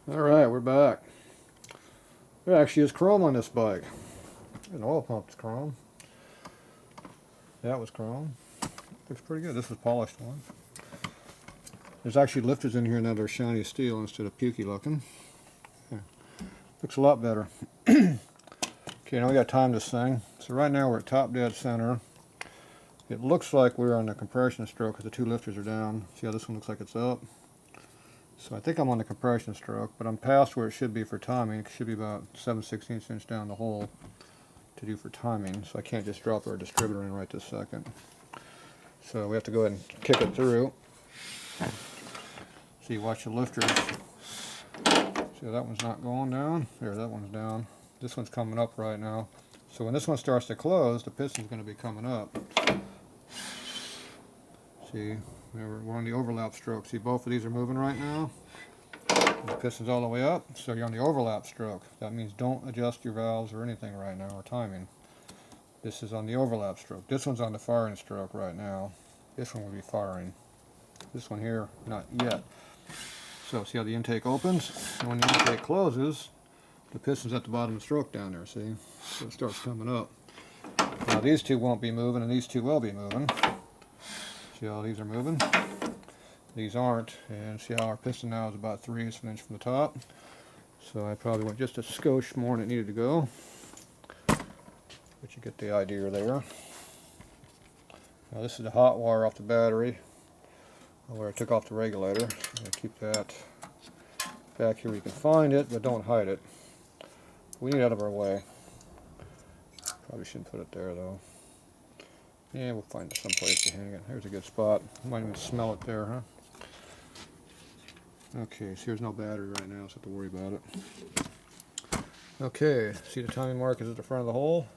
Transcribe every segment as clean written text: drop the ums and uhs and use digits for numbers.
Alright, we're back. There actually is chrome on this bike. An oil pump's chrome. That was chrome. Looks pretty good. This was polished one. There's actually lifters in here now that are shiny steel instead of pukey looking. Yeah. Looks a lot better. Okay, now we got to time this thing. So right now we're at top dead center. It looks like we're on the compression stroke because the two lifters are down. See how this one looks like it's up? So I think I'm on the compression stroke, but I'm past where it should be for timing. It should be about 7/16 inch down the hole to do for timing. So I can't just drop our distributor in right this second. So we have to go ahead and kick it through. See, watch the lifters. See, that one's not going down. There, that one's down. This one's coming up right now. So when this one starts to close, the piston's going to be coming up. See, we're on the overlap stroke. See, both of these are moving right now. The piston's all the way up, so you're on the overlap stroke. That means don't adjust your valves or anything right now, or timing. This is on the overlap stroke. This one's on the firing stroke right now. This one will be firing. This one here, not yet. So see how the intake opens? And when the intake closes, the piston's at the bottom of the stroke down there, see? So it starts coming up. Now these two won't be moving, and these two will be moving. See how these are moving? These aren't, and see how our piston now is about 3/8 of an inch from the top. So I probably went just a skosh more than it needed to go. But you get the idea there. Now this is the hot wire off the battery, where I took off the regulator. I'm going to keep that back here where you can find it, but don't hide it. We need it out of our way. Probably shouldn't put it there though. Yeah, we'll find some place to hang it. There's a good spot. Might even smell it there, huh? Okay, so there's no battery right now, so I have to worry about it. Okay, see the timing mark is at the front of the hole?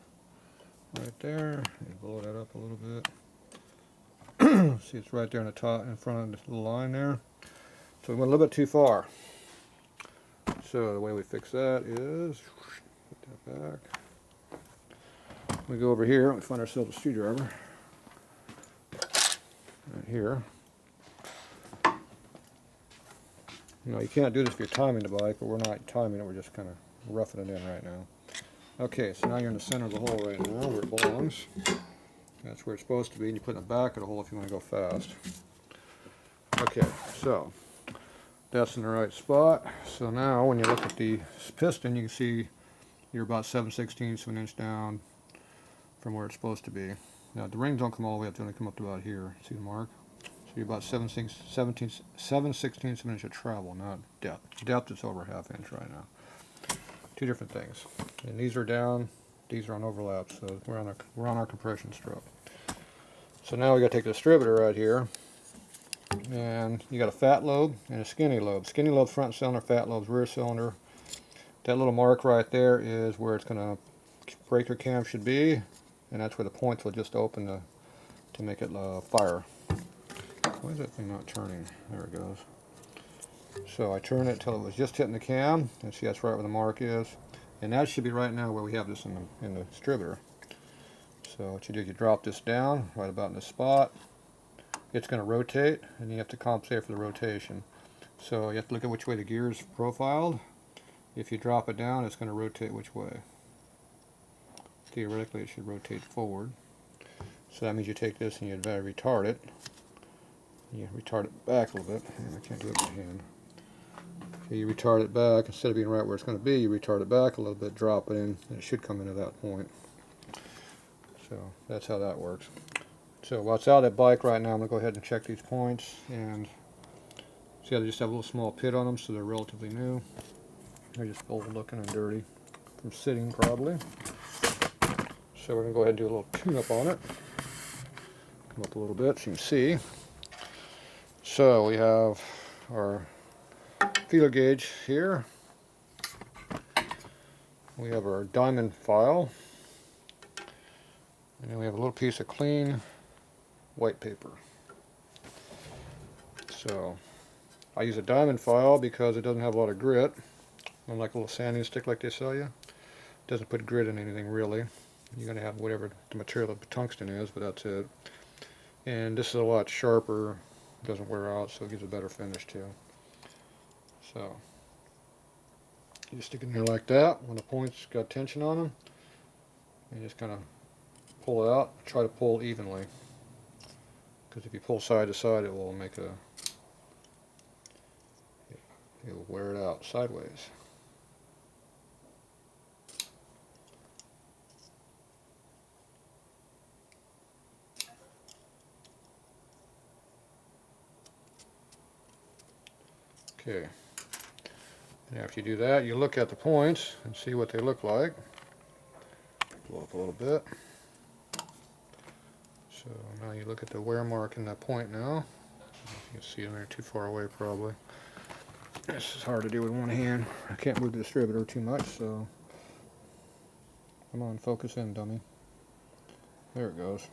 Right there. Blow that up a little bit. See, it's right there in the top, in front of the little line there. So we went a little bit too far. So the way we fix that is, put that back. We go over here and we find ourselves a screwdriver. Right here. No, you can't do this if you're timing the bike, but we're not timing it, we're just kind of roughing it in right now. Okay, so now you're in the center of the hole right now, where it belongs. That's where it's supposed to be, and you put it in the back of the hole if you want to go fast. Okay, so that's in the right spot. So now when you look at the piston, you can see you're about 7/16 of an inch down from where it's supposed to be. Now the rings don't come all the way up, they only come up to about here. See the mark? So you're about 7/16 of an inch of travel, not depth. Depth is over ½ inch right now. Two different things. And these are down, these are on overlap, so we're on our compression stroke. So now we got to take the distributor right here, and you got a fat lobe and a skinny lobe. Skinny lobe front cylinder, fat lobe's rear cylinder. That little mark right there is where it's going to breaker cam should be, and that's where the points will just open to make it fire. Why is that thing not turning? There it goes. So I turn it till it was just hitting the cam, and see that's right where the mark is, and that should be right now where we have this in the distributor. So what you do is you drop this down right about in this spot. It's going to rotate, and you have to compensate for the rotation. So you have to look at which way the gear is profiled. If you drop it down, it's going to rotate which way. Theoretically, it should rotate forward. So that means you take this and you retard it. You retard it back a little bit. I can't do it with my hand. Okay, you retard it back. Instead of being right where it's going to be, you retard it back a little bit, drop it in, and it should come into that point. So that's how that works. So what's out of that bike right now, I'm going to go ahead and check these points, and see how they just have a little small pit on them, so they're relatively new. They're just old looking and dirty from sitting probably. So we're going to go ahead and do a little tune-up on it. Come up a little bit so you can see. So we have our feeler gauge here. We have our diamond file. And then we have a little piece of clean white paper. So I use a diamond file because it doesn't have a lot of grit. Unlike a little sanding stick like they sell you. It doesn't put grit in anything really. You're going to have whatever the material of tungsten is, but that's it. And this is a lot sharper. It doesn't wear out, so it gives a better finish too. So You just stick it in there like that. When the points got tension on them, you just kind of pull it out. Try to pull evenly, because if you pull side to side, it will make a, it'll wear it out sideways. Okay. And after you do that, you look at the points and see what they look like. Blow up a little bit. So now you look at the wear mark in that point now. You can see it there too far away probably. This is hard to do with one hand. I can't move the distributor too much, so come on, focus in, dummy. There it goes.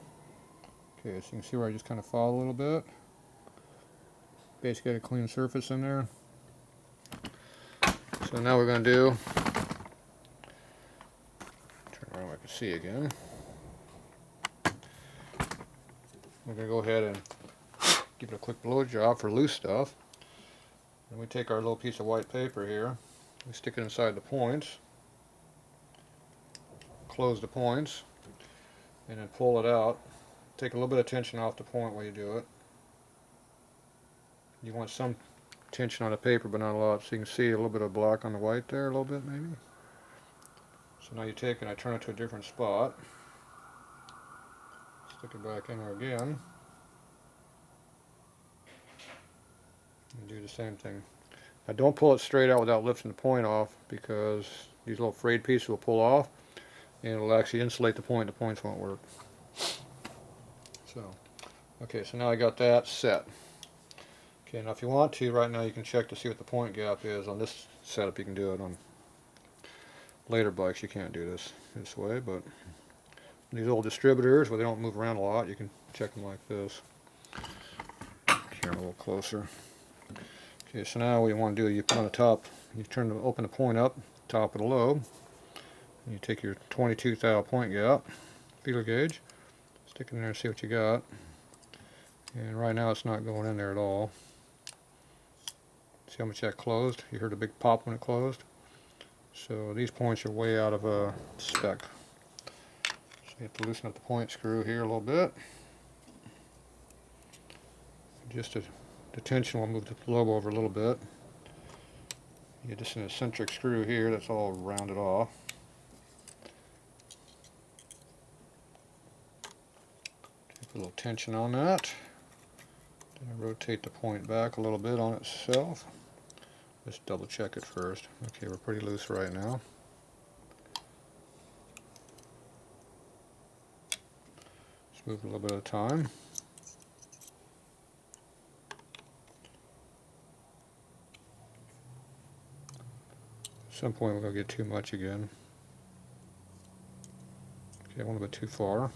Okay, so you can see where I just kind of fall a little bit. Basically got a clean surface in there. So now we're going to do, turn around so I can see again. We're going to go ahead and give it a quick blow job for loose stuff. And we take our little piece of white paper here, we stick it inside the points, close the points, and then pull it out. Take a little bit of tension off the point while you do it. You want some tension on the paper, but not a lot, so you can see a little bit of black on the white there, a little bit maybe. So now you take and I turn it to a different spot. Stick it back in there again. And do the same thing. Now don't pull it straight out without lifting the point off, because these little frayed pieces will pull off and it'll actually insulate the point. The points won't work. So, okay, so now I got that set. Okay, now if you want to, right now you can check to see what the point gap is. On this setup you can do it. On later bikes you can't do this way, but these old distributors where they don't move around a lot, you can check them like this. Here a little closer. Okay, so now what you want to do, you put on the top, you open the point up, top of the lobe, and you take your 22 thou point gap, feeler gauge, stick it in there and see what you got. And right now it's not going in there at all. See how much that closed? You heard a big pop when it closed? So these points are way out of spec. So you have to loosen up the point screw here a little bit. Just the tension will move the lobe over a little bit. You get just an eccentric screw here that's all rounded off. Take a little tension on that. Then I rotate the point back a little bit on itself. Just double check it first. Okay, we're pretty loose right now. Just move a little bit at a time. At some point we're going to get too much again. Okay, I went a bit too far.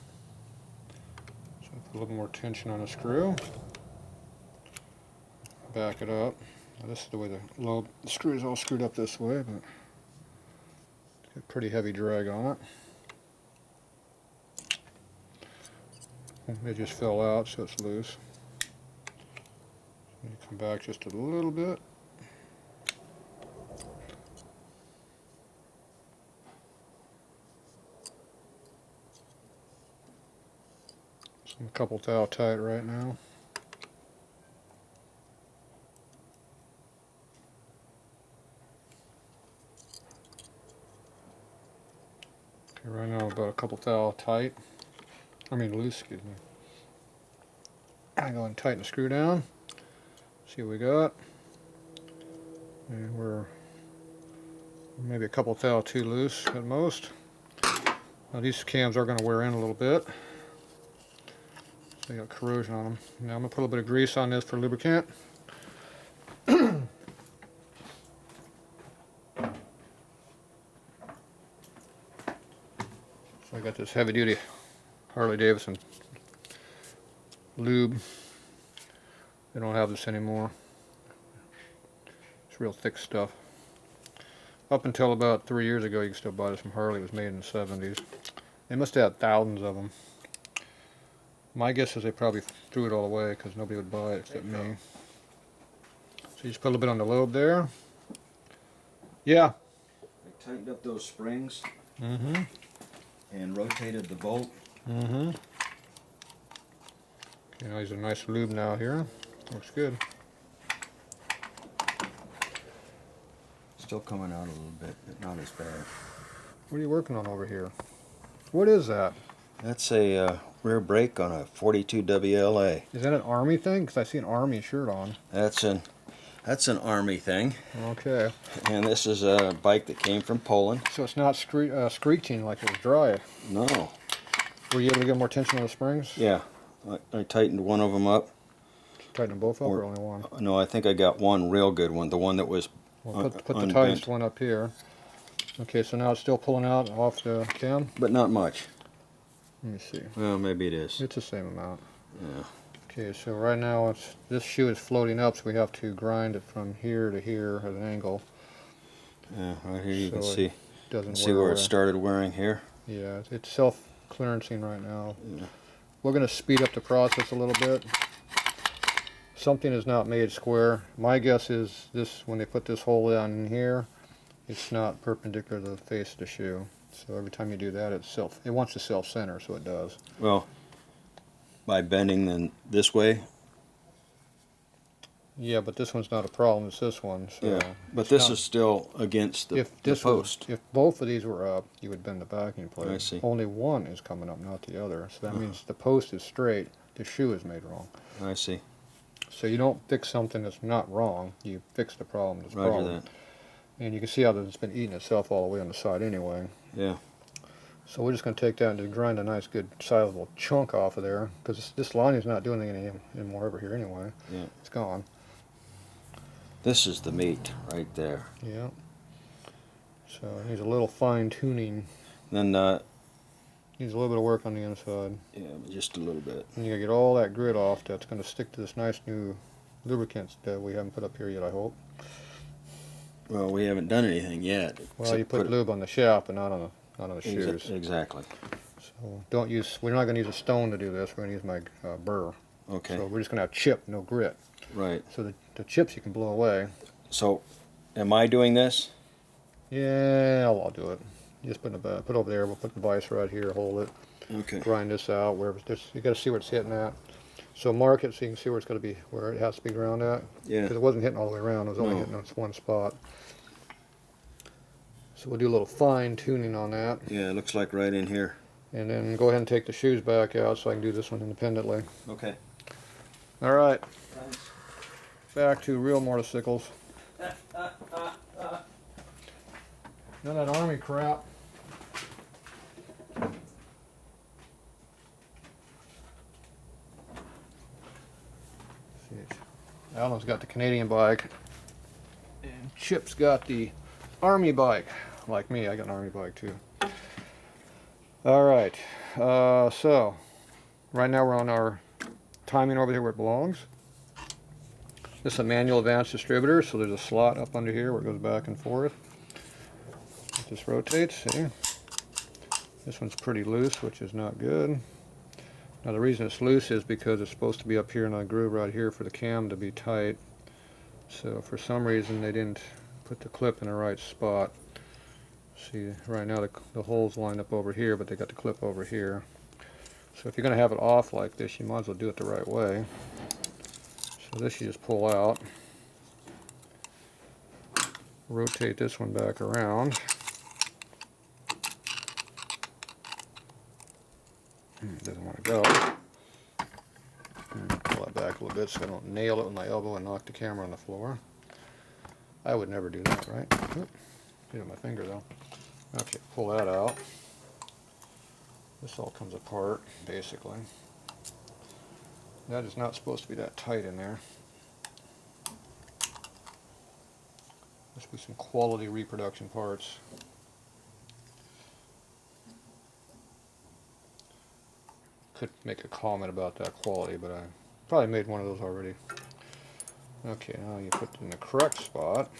So put a little more tension on the screw. Back it up. Now this is the way the screw is all screwed up this way, but it's got a pretty heavy drag on it. It just fell out, so it's loose. You come back just a little bit. So I'm a couple thou tight right now. Right now about a couple thou tight. Loose, excuse me. I go and tighten the screw down. See what we got. And we're maybe a couple thou too loose at most. Now these cams are going to wear in a little bit. They got corrosion on them. Now I'm going to put a little bit of grease on this for lubricant. So I got this heavy duty Harley Davidson lube. They don't have this anymore. It's real thick stuff. Up until about 3 years ago you could still buy this from Harley. It was made in the 70s. They must have had thousands of them. My guess is they probably threw it all away because nobody would buy it except me. So you just put a little bit on the lobe there. Yeah. tightened up those springs Mm-hmm. and rotated the bolt. Mm-hmm. Okay, now he's a nice lube now here. Looks good. Still coming out a little bit, but not as bad. What are you working on over here? What is that? That's a rear brake on a 42 WLA. Is that an Army thing? Because I see an Army shirt on. That's an Army thing. Okay. And this is a bike that came from Poland. So it's not screeching like it was dry. No. Were you able to get more tension on the springs? Yeah. I tightened one of them up. Did you tighten them both up or only one? No, I think I got one real good one. The one that was Well, put the tightest one up here. Okay, so now it's still pulling out off the cam? But not much. Let me see. Well, maybe it is. It's the same amount. Yeah. Okay, so right now this shoe is floating up, so we have to grind it from here to here at an angle. Yeah, right here you So can it doesn't see where it started wearing here. Yeah, it's self-clearancing right now. Yeah. We're going to speed up the process a little bit. Something is not made square. My guess is this, when they put this hole down in here, it's not perpendicular to the face of the shoe. So every time you do that, it wants to self-center, so it does. Well, by bending then this way. Yeah, but this one's not a problem. It's this one. So Yeah, but this is still against the post. If both of these were up, you would bend the backing plate. I see. Only one is coming up, not the other. So that means the post is straight. The shoe is made wrong. I see. So you don't fix something that's not wrong. You fix the problem that's Roger problem. that. And you can see how it's been eating itself all the way on the side anyway. Yeah. So we're just going to take that and just grind a nice, good, sizable chunk off of there, because this lining's not doing anything anymore over here anyway. Yeah. It's gone. This is the meat right there. Yeah. So it needs a little fine tuning. Then Needs a little bit of work on the inside. yeah, just a little bit. And you gotta get all that grit off. That's going to stick to this nice new lubricant that we haven't put up here yet, I hope. Well, we haven't done anything yet. Well, you put lube on the shaft, but not on the shoes. Exactly. So don't use. We're not going to use a stone to do this. We're going to use my burr. Okay. So we're just going to have chip, no grit. Right. So the chips you can blow away. So, am I doing this? Yeah, I'll do it. You just put over there. We'll put the vise right here. Hold it. Okay. Grind this out. Wherever you got to see where it's hitting at. So mark it so you can see where it's going to be, where it has to be ground at. Yeah. Because it wasn't hitting all the way around. It was only hitting on this one spot. So we'll do a little fine tuning on that. Yeah, it looks like right in here. And then go ahead and take the shoes back out so I can do this one independently. Okay. All right. Thanks. Back to real motorcycles. None of that Army crap. Alan's got the Canadian bike, and Chip's got the Army bike. Like me, I got an Army bike too. All right, so right now we're on our timing over here where it belongs. This is a manual advanced distributor, so there's a slot up under here where it goes back and forth. It just rotates, see? This one's pretty loose, which is not good. Now the reason it's loose is because it's supposed to be up here in a groove right here for the cam to be tight. So for some reason they didn't put the clip in the right spot. See, right now the hole's lined up over here, but they got the clip over here. So if you're going to have it off like this, you might as well do it the right way. So this you just pull out. Rotate this one back around. It doesn't want to go. Pull that back a little bit so I don't nail it with my elbow and knock the camera on the floor. I would never do that, right? Oop. Get it with my finger though. Okay, pull that out. This all comes apart, basically. That is not supposed to be that tight in there. Must be some quality reproduction parts. Could make a comment about that quality, but I probably made one of those already. Okay, now you put it in the correct spot.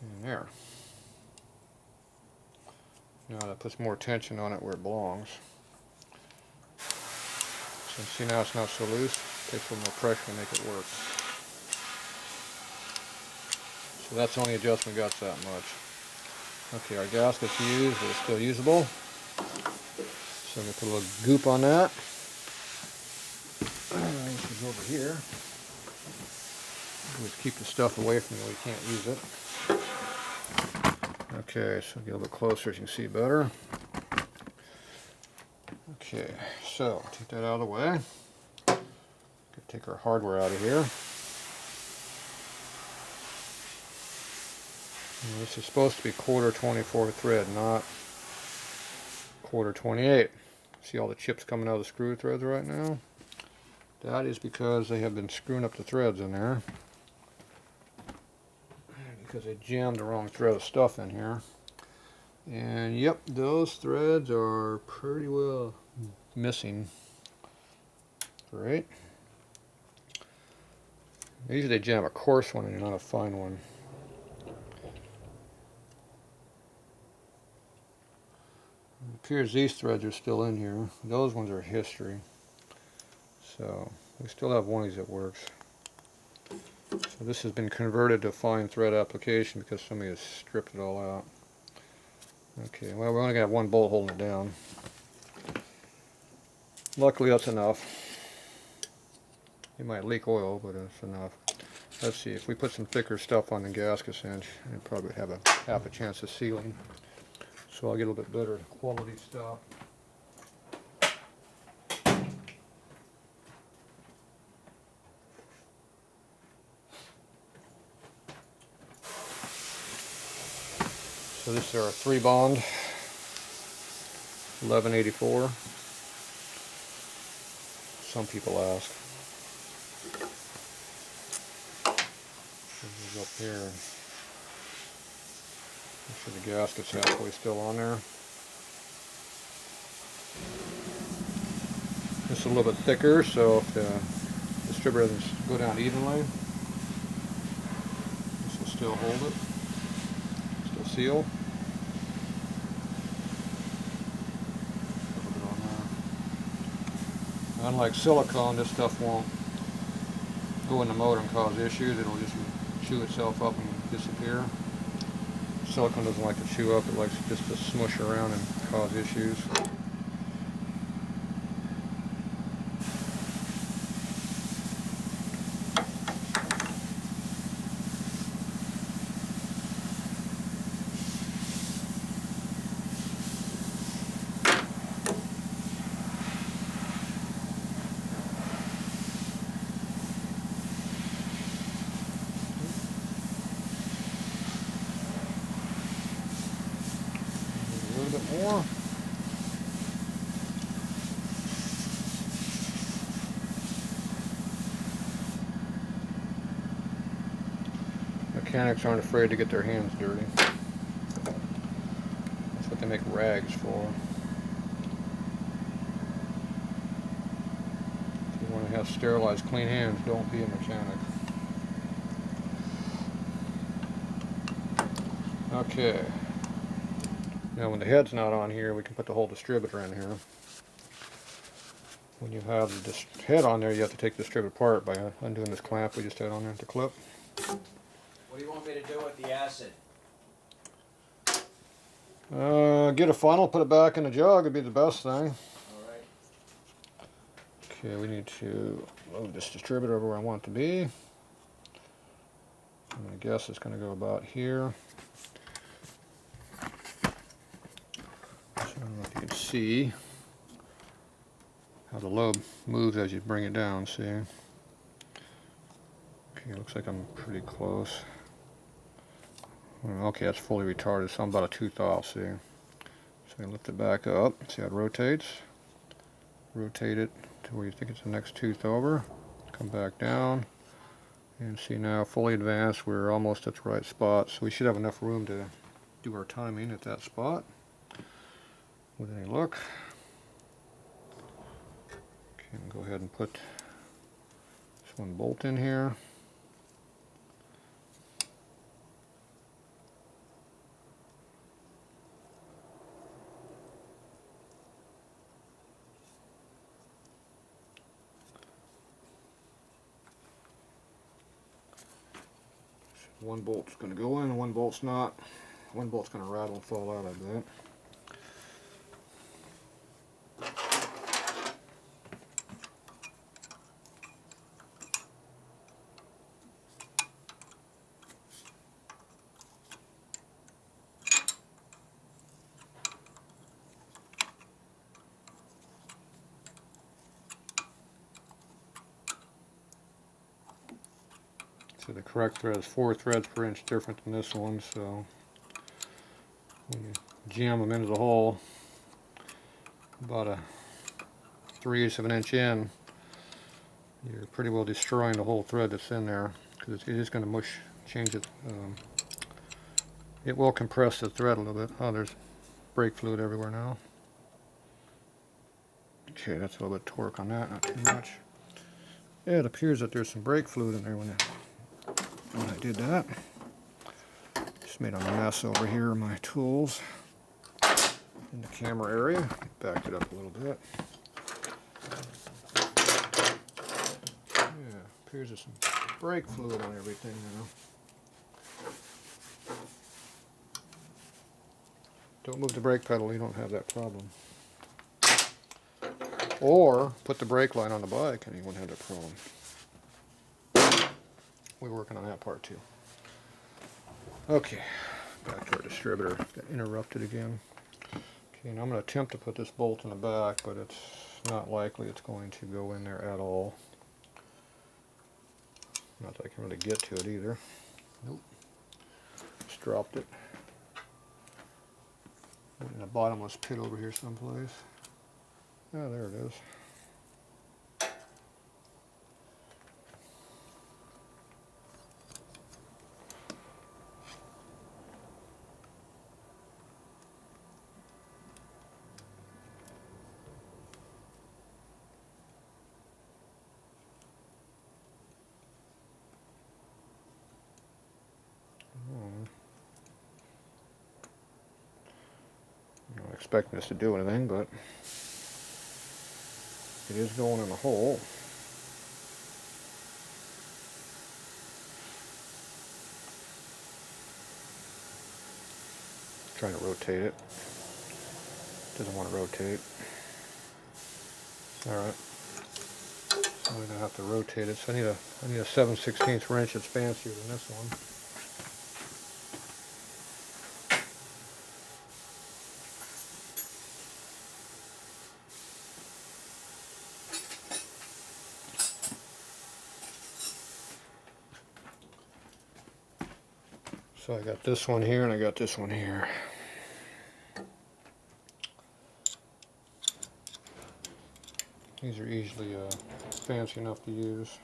And there. Now that puts more tension on it where it belongs. So see, now it's not so loose. Takes a little more pressure to make it work. So that's the only adjustment, got that much. Okay, our gasket's used, but it's still usable. So I'm going to put a little goop on that. This is over here. Always keep the stuff away from you where you can't use it. Okay, so get a little bit closer so you can see better. Okay, so take that out of the way. Take our hardware out of here. And this is supposed to be quarter 24 thread, not quarter 28. See all the chips coming out of the screw threads right now? That is because they have been screwing up the threads in there. Because they jammed the wrong thread of stuff in here. And yep, those threads are pretty well missing. Great. Usually they jam a coarse one and not a fine one. It appears these threads are still in here. Those ones are history. So we still have one of these that works. So this has been converted to fine thread application because somebody has stripped it all out. Okay, well we're only going to have one bolt holding it down. Luckily that's enough. It might leak oil, but it's enough. Let's see, if we put some thicker stuff on the gasket cinch, it'd probably have a half a chance of sealing. So I'll get a little bit better quality stuff. So this is our 3-bond 1184. Some people ask. This is up here. Make sure the gasket's halfway still on there. This is a little bit thicker, so if the distributor doesn't go down evenly, this will still hold it, still seal. Put it on there. Unlike silicone, this stuff won't go in the motor and cause issues. It'll just chew itself up and disappear. Silicone doesn't like to chew up, it likes just to smush around and cause issues. A little bit more. Mechanics aren't afraid to get their hands dirty. That's what they make rags for. If you want to have sterilized, clean hands, don't be a mechanic. Okay. Now when the head's not on here, we can put the whole distributor in here. When you have the head on there, you have to take the distributor apart by undoing this clamp we just had on there, the clip. What do you want me to do with the acid? Get a funnel, put it back in the jug would be the best thing. Alright. Okay, we need to move this distributor over where I want it to be. And I guess it's going to go about here. So I don't know if you can see how the lobe moves as you bring it down, see? Okay, looks like I'm pretty close. Okay, that's fully retarded, so I'm about a tooth off, see? So I lift it back up, see how it rotates? Rotate it to where you think it's the next tooth over. Come back down. And see now, fully advanced, we're almost at the right spot. So we should have enough room to do our timing at that spot. With any luck. Okay, go ahead and put this one bolt in here. one bolt's going to go in and one bolt's not. One bolt's going to rattle and fall out, I bet. So the correct thread is 4 threads per inch different than this one, so when you jam them into the hole about a 3/8 of an inch in, you're pretty well destroying the whole thread that's in there, because it is going to change it. It will compress the thread a little bit. Oh, there's brake fluid everywhere now. Okay, that's a little bit of torque on that, not too much. Yeah, it appears that there's some brake fluid in there when I did that. Just made a mess over here of my tools in the camera area. Backed it up a little bit. Yeah, appears there's some brake fluid on everything now. Don't move the brake pedal, you don't have that problem. Or put the brake line on the bike and you wouldn't have that problem. We're working on that part too. Okay, back to our distributor. Got interrupted again. Okay, now I'm going to attempt to put this bolt in the back, but it's not likely it's going to go in there at all. Not that I can really get to it either. Nope. Just dropped it. Put it in a bottomless pit over here someplace. Ah, there it is. I'm not expecting this to do anything, but it is going in the hole. Trying to rotate it. Doesn't want to rotate. Alright. So I'm going to have to rotate it. So I need a 7/16 wrench that's fancier than this one. So I got this one here and I got this one here. These are easily fancy enough to use.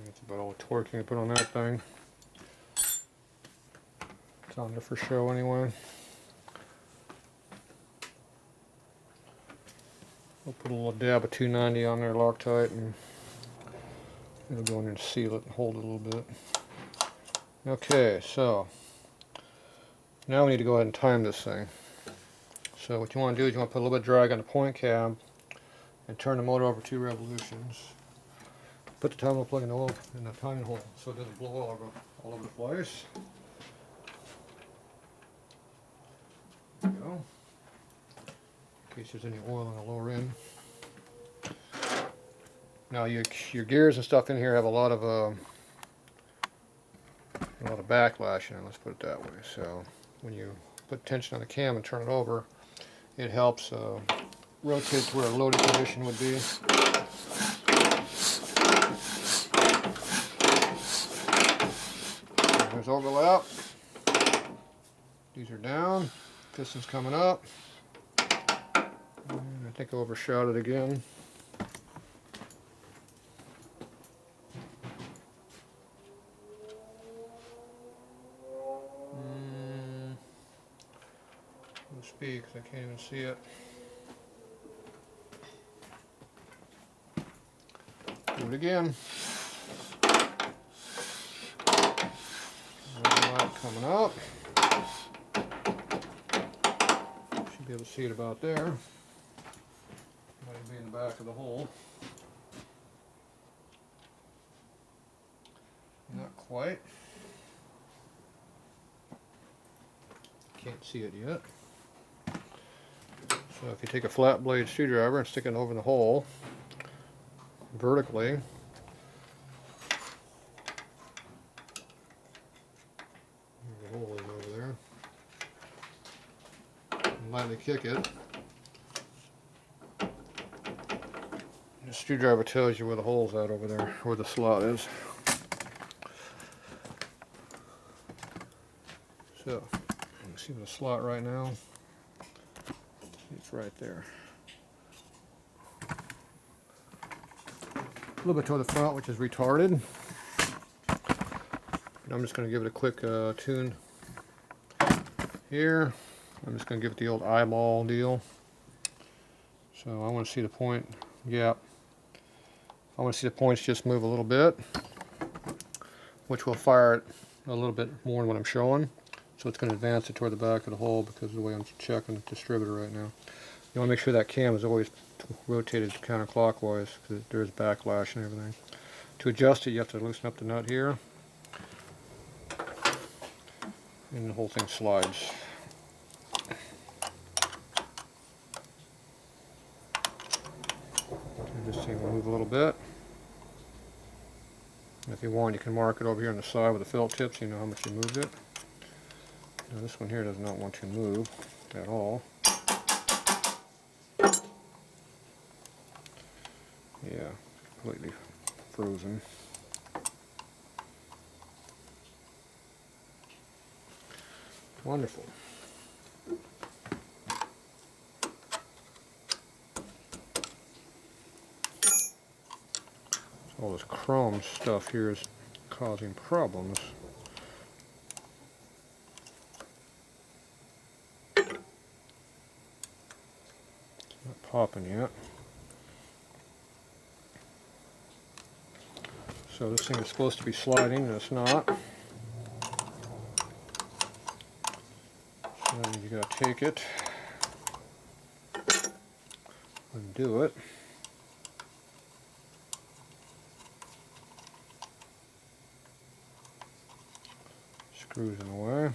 That's about all the torque you can put on that thing. It's on there for show anyway. I'll put a little dab of 290 on there, Loctite, and it'll go in there and seal it and hold it a little bit. Okay, so now we need to go ahead and time this thing. So what you want to do is you want to put a little bit of drag on the point cab and turn the motor over 2 revolutions. Put the terminal plug in the timing hole so it doesn't blow all over the place. There you go. In case there's any oil on the lower end. Now your gears and stuff in here have a lot of backlash in it, let's put it that way. So when you put tension on the cam and turn it over, it helps rotate to where a loaded position would be. pistons overlap. These are down, pistons coming up. And I think I overshot it again. Must be because I can't even see it. Do it again. Light coming up. Should be able to see it about there. Might be in the back of the hole. Not quite. Can't see it yet. So if you take a flat blade screwdriver and stick it over the hole vertically, the hole is over there, and lightly kick it. The screwdriver tells you where the hole's at over there, where the slot is. So, you can see the slot right now. It's right there. A little bit toward the front, which is retarded. And I'm just going to give it a quick tune here. I'm just going to give it the old eyeball deal. So I want to see the point gap. I want to see the points just move a little bit, which will fire it a little bit more than what I'm showing. So it's going to advance it toward the back of the hole because of the way I'm checking the distributor right now. You want to make sure that cam is always rotated counterclockwise because there's backlash and everything. To adjust it, you have to loosen up the nut here, and the whole thing slides. This thing will move a little bit. If you want, you can mark it over here on the side with the felt tip so you know how much you moved it. Now this one here does not want to move at all. Yeah, completely frozen. Wonderful. All this chrome stuff here is causing problems. It's not popping yet. So this thing is supposed to be sliding and it's not. So you gotta take it, undo it. Screws in the way.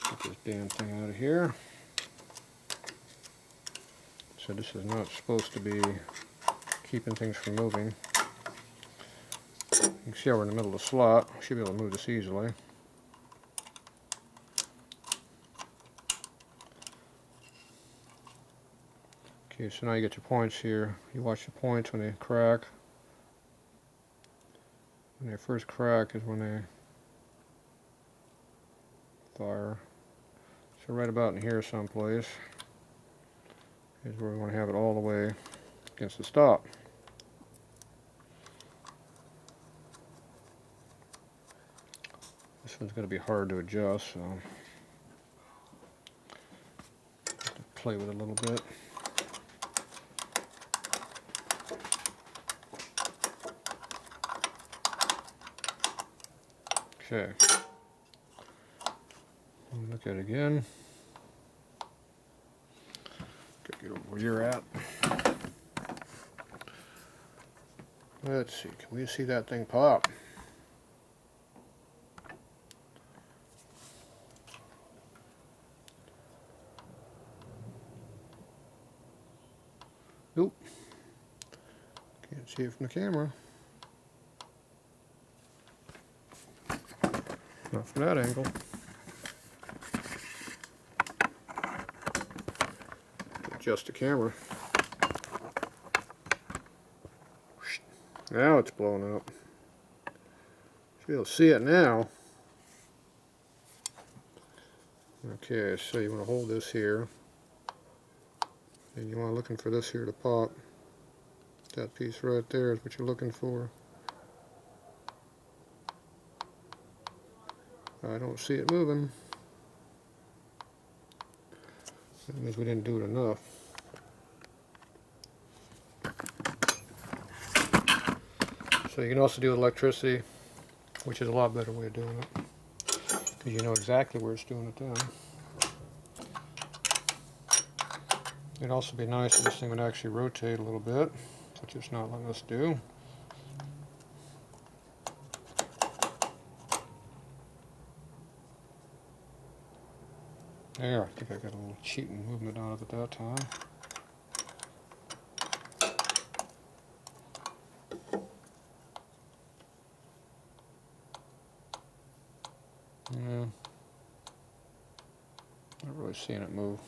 Get this damn thing out of here. So this is not supposed to be keeping things from moving. You can see how we're in the middle of the slot. We should be able to move this easily. Okay, so now you get your points here. You watch the points when they crack. When they first crack is when they fire. So right about in here someplace is where we want to have it all the way against the stop. This one's going to be hard to adjust, so have to play with it a little bit. Okay. Look at it again. Gotta get over where you're at. Let's see, can we see that thing pop? Nope. Can't see it from the camera. Not from that angle. Adjust the camera. Now it's blowing up. be able to see it now. Okay, so you want to hold this here, and you want looking for this here to pop. That piece right there is what you're looking for. I don't see it moving. That means we didn't do it enough. So you can also do it with electricity, which is a lot better way of doing it, because you know exactly where it's doing it then. It'd also be nice if this thing would actually rotate a little bit, which it's not letting us do. There, I think I got a little cheating movement out of it that time. Yeah, not really seeing it move.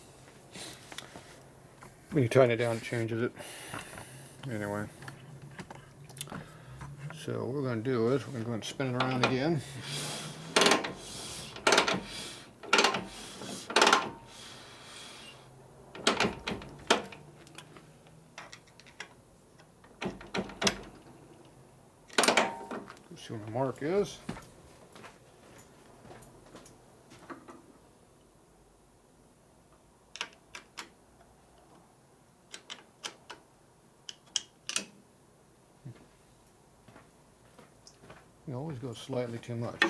When you tighten it down, it changes it. Anyway, so what we're going to do is we're going to go and spin it around again. See where the mark is. You always go slightly too much.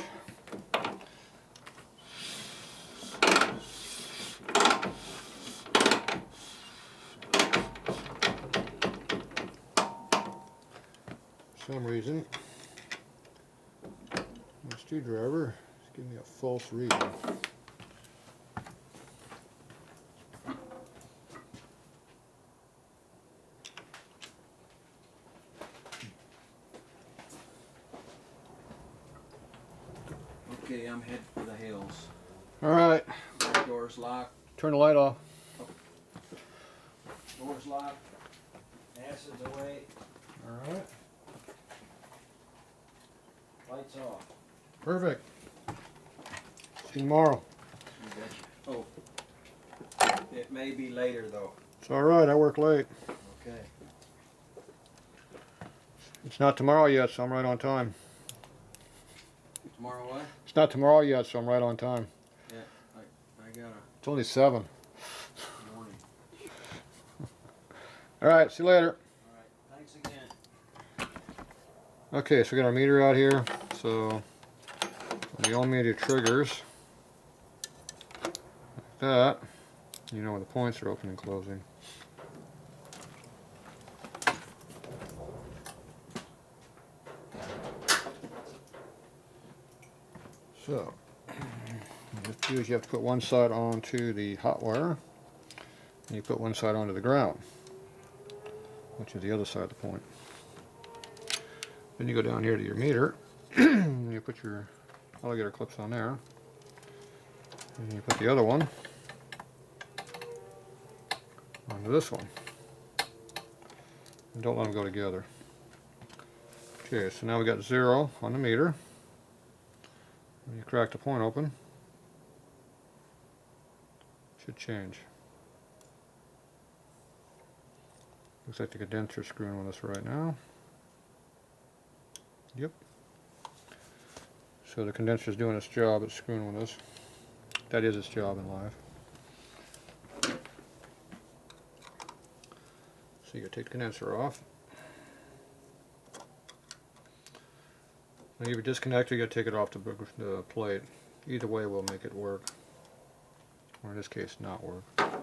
For some reason, my screwdriver is giving me a false reading. Okay, I'm headed for the hills. Alright, Door's locked. turn the light off. Doors locked. Acid's away. Alright, Lights off. perfect. See you tomorrow. Oh, it may be later though. It's alright, I work late. Okay. It's not tomorrow yet, so I'm right on time. Tomorrow what? It's not tomorrow yet, so I'm right on time. Yeah, I got a It's only 7. morning. Alright, see you later. Alright, thanks again. Okay, so we got our meter out here. So the ohm-meter triggers like that. You know where the points are open and closing. So what you have to do is you have to put one side onto the hot wire, and you put one side onto the ground, which is the other side of the point. Then you go down here to your meter, and you put your alligator clips on there, and you put the other one onto this one. And don't let them go together. Okay, so now we got 0 on the meter. When you crack the point open, it should change. Looks like the condenser's screwing with us right now. Yep. So the condenser's doing its job, it's screwing with us. That is its job in life. So you gotta take the condenser off. When you disconnect it, you gotta take it off the plate. Either way will make it work. Or in this case, not work. Okay,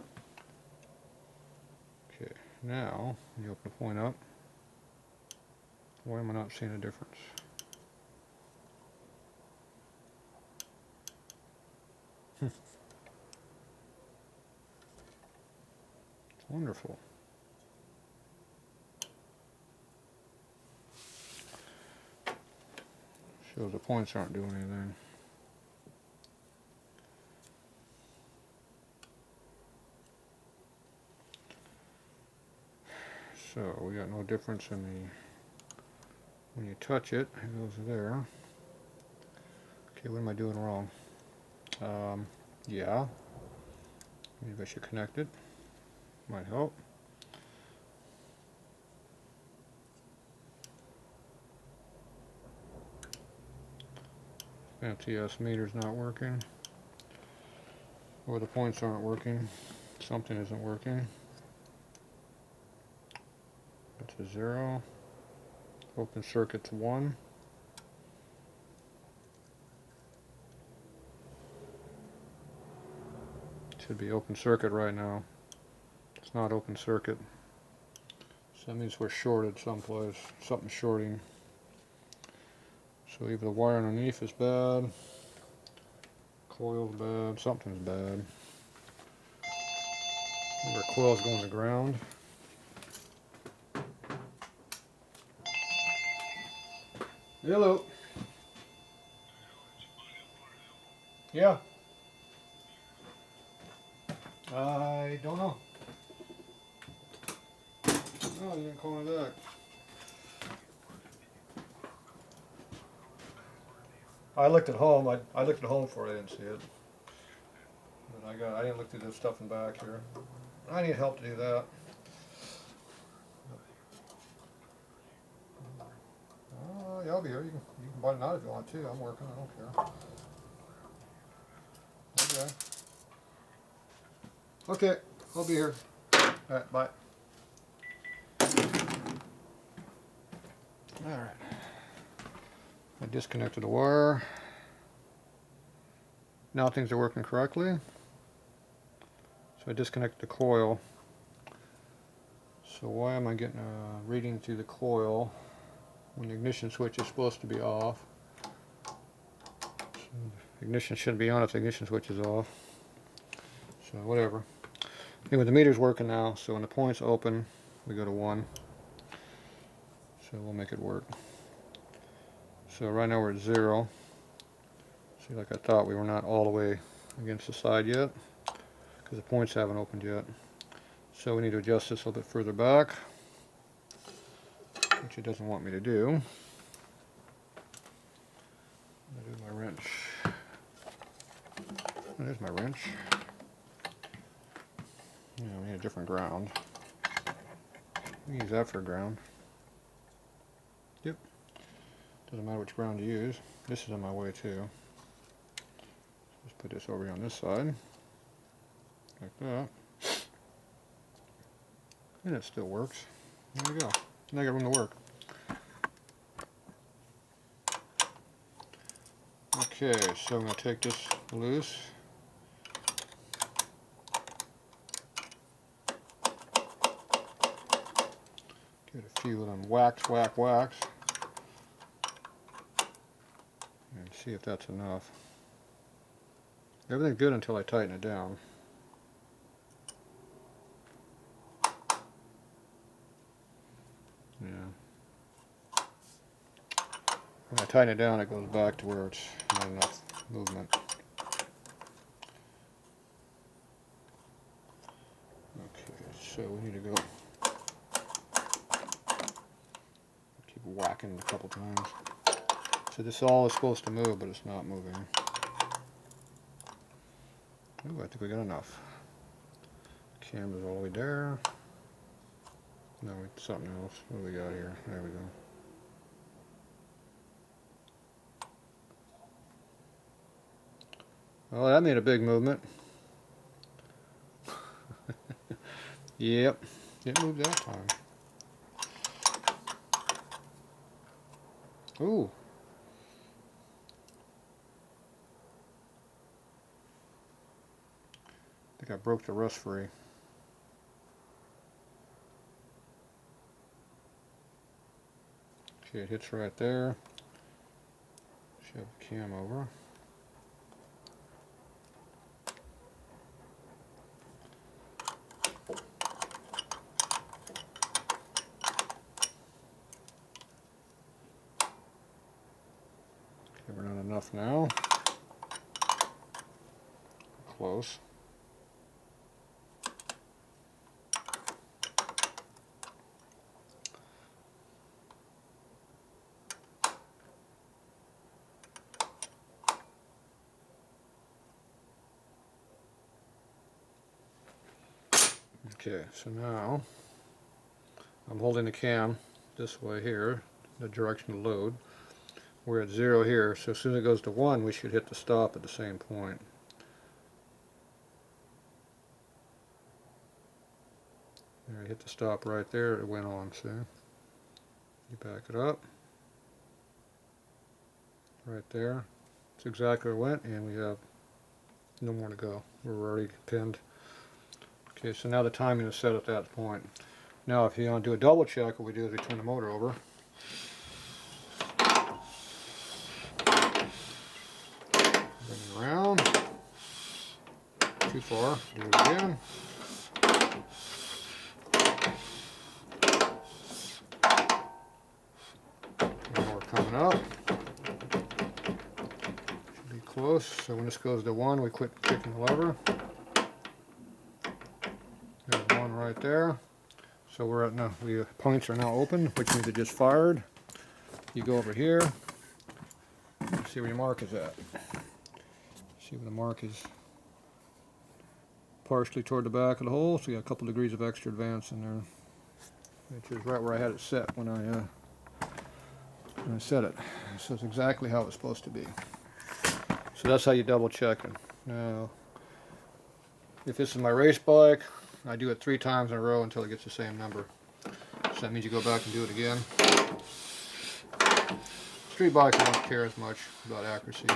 now you open the point up. Why am I not seeing a difference? It's wonderful. Shows the points aren't doing anything. So we got no difference in the, when you touch it, it goes there. Okay, what am I doing wrong? Yeah. Maybe I should connect it. Might help. FTS meter's not working. Or the points aren't working. Something isn't working. That's a 0. Open circuit's 1. Should be open circuit right now. It's not open circuit. So that means we're shorted someplace. Something's shorting. So either the wire underneath is bad, coil's bad, something's bad. Maybe our coil's going to ground. Hello. Yeah. I don't know. Oh, you didn't call me back. I looked at home. I looked at home before I didn't see it. But I didn't look through this stuff in back here. I need help to do that. Yeah, I'll be here. You can butt it out if you want to. I'm working. I don't care. Okay. Okay, I'll be here. Alright, bye. Alright. I disconnected the wire. Now things are working correctly. So I disconnected the coil. So why am I getting a reading through the coil when the ignition switch is supposed to be off? So the ignition shouldn't be on if the ignition switch is off. So whatever. Anyway, the meter's working now, so when the point's open, we go to 1. So we'll make it work. So right now we're at 0. See, like I thought, we were not all the way against the side yet, because the points haven't opened yet. So we need to adjust this a little bit further back, which it doesn't want me to do. There's my wrench. There's my wrench. Yeah, we need a different ground. We can use that for a ground. Yep. Doesn't matter which ground you use. This is in my way too. Just put this over here on this side. Like that. And it still works. There you go. Now I got room to work. Okay, so I'm going to take this loose. Get a few of them whacks. And see if that's enough. Everything's good until I tighten it down. Yeah. When I tighten it down, it goes back to where it's not enough movement. Okay, so we need to go keep whacking it a couple times. So this all is supposed to move, but it's not moving. Ooh, I think we got enough. Camera's all the way there. No, it's something else. What do we got here? There we go. Oh, that made a big movement. Yep, it moved that time. Ooh. I think I broke the rust free. Okay, it hits right there. Shove the cam over. Okay, we're not enough now. Close. Okay, so now I'm holding the cam this way here, the direction to load. We're at 0 here, so as soon as it goes to 1, we should hit the stop at the same point. There, hit the stop right there, it went on, see? You back it up. Right there. That's exactly where it went, and we have no more to go. We're already pinned. Okay, so now the timing is set at that point. Now if you want to do a double check, what we do is we turn the motor over. Bring it around. Too far. Do it again. Now we're coming up. Should be close. So when this goes to 1, we quit kicking the lever. There's 1 right there. So we're at now. The points are now open, which means it just fired. You go over here. See where your mark is at. See where the mark is. Partially toward the back of the hole, so you got a couple degrees of extra advance in there, which is right where I had it set when I set it. So it's exactly how it's supposed to be. So that's how you double check it. Now, if this is my race bike, I do it 3 times in a row until it gets the same number. So that means you go back and do it again. Street bikes, I don't care as much about accuracy.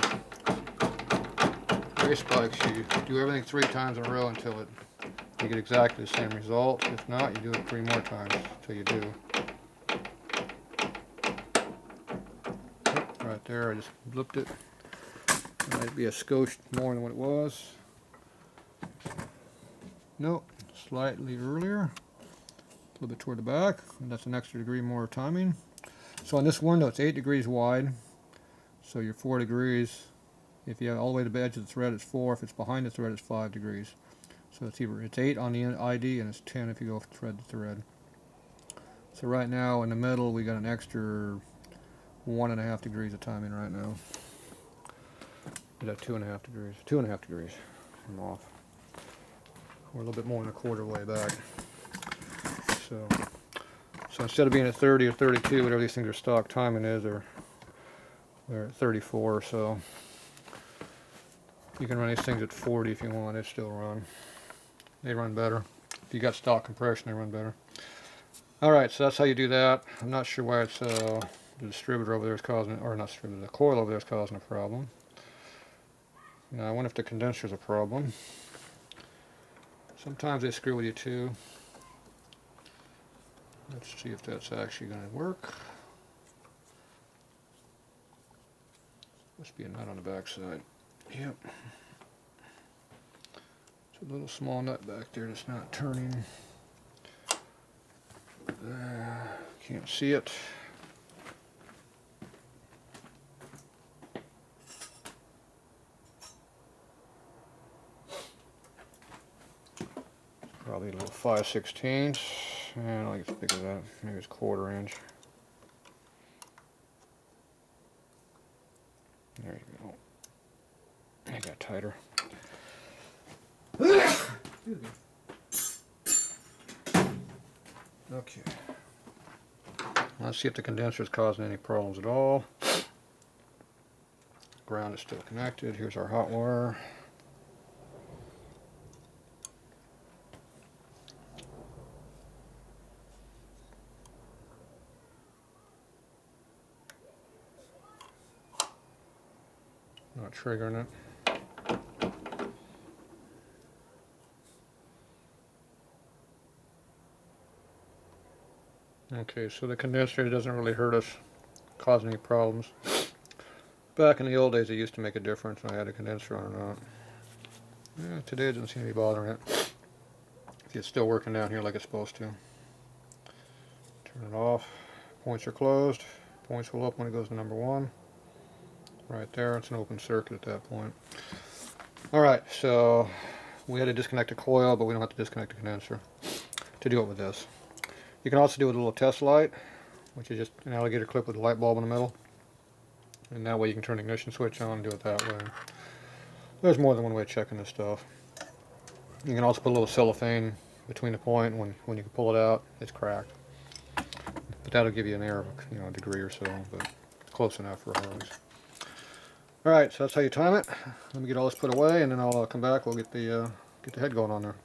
Race bikes, you do everything 3 times in a row until you get exactly the same result. If not, you do it 3 more times until you do. Yep, right there, I just blipped it. It might be a skosh more than what it was. Nope, slightly earlier. A little bit toward the back, and that's an extra degree more timing. So on this window, it's 8 degrees wide. So you're 4 degrees. If you have all the way to the edge of the thread, it's 4. If it's behind the thread, it's 5 degrees. So it's 8 on the ID, and it's 10 if you go thread to thread. So right now, in the middle, we got an extra 1.5 degrees of timing right now. We got 2.5 degrees. 2.5 degrees. I'm off. We're a little bit more than a quarter way back. So instead of being at 30 or 32, whatever these things are stock timing is, they're at 34 or so. You can run these things at 40 if you want. They still run. They run better. If you got stock compression, they run better. Alright, so that's how you do that. I'm not sure why it's the distributor over there is causing, or not distributor, the coil over there is causing a problem. Now I wonder if the condenser is a problem. Sometimes they screw with you too. Let's see if that's actually going to work. Must be a nut on the back side. Yep. It's a little small nut back there that's not turning. Can't see it. Probably a little 5/16. And I'll get as big as that. Maybe it's 1/4 inch. There you go. I got tighter. Okay. Let's see if the condenser is causing any problems at all. Ground is still connected. Here's our hot wire. Not triggering it. Okay, so the condenser doesn't really hurt us, cause any problems. Back in the old days, it used to make a difference when I had a condenser on or not. Yeah, today it doesn't seem to be bothering it. It's still working down here like it's supposed to. Turn it off. Points are closed. Points will open when it goes to number 1. Right there, it's an open circuit at that point. Alright, so we had to disconnect the coil, but we don't have to disconnect the condenser to do it with this. You can also do it with a little test light, which is just an alligator clip with a light bulb in the middle. And that way you can turn the ignition switch on and do it that way. There's more than one way of checking this stuff. You can also put a little cellophane between the point and when you can pull it out, it's cracked. But that'll give you an error of, you know, a degree or so, but close enough for Harleys. Alright, so that's how you time it. Let me get all this put away and then I'll come back, we'll get the head going on there.